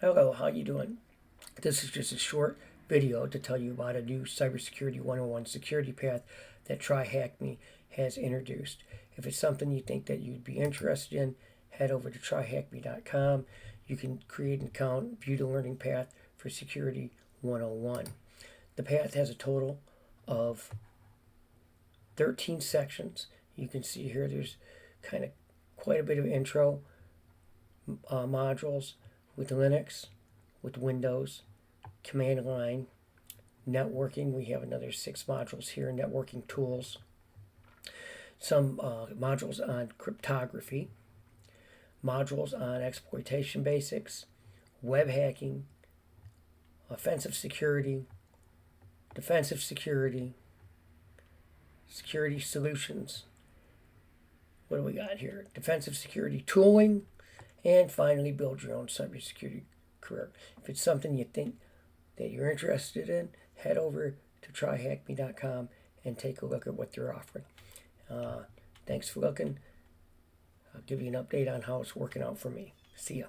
Hello, how you doing? This is just a short video to tell you about a new Cybersecurity 101 security path that TryHackMe has introduced. If it's something you think that you'd be interested in, head over to tryhackme.com. You can create an account, view the learning path for Security 101. The path has a total of 13 sections. You can see here there's kind of quite a bit of intro modules with Linux, with Windows, command line, networking. We have another 6 modules here, networking tools, some modules on cryptography, modules on exploitation basics, web hacking, offensive security, defensive security, security solutions. What do we got here? Defensive security tooling, and finally build your own cybersecurity career. If it's something you think that you're interested in, head over to tryhackme.com and take a look at what they're offering. Thanks for looking. I'll give you an update on how it's working out for me. See ya.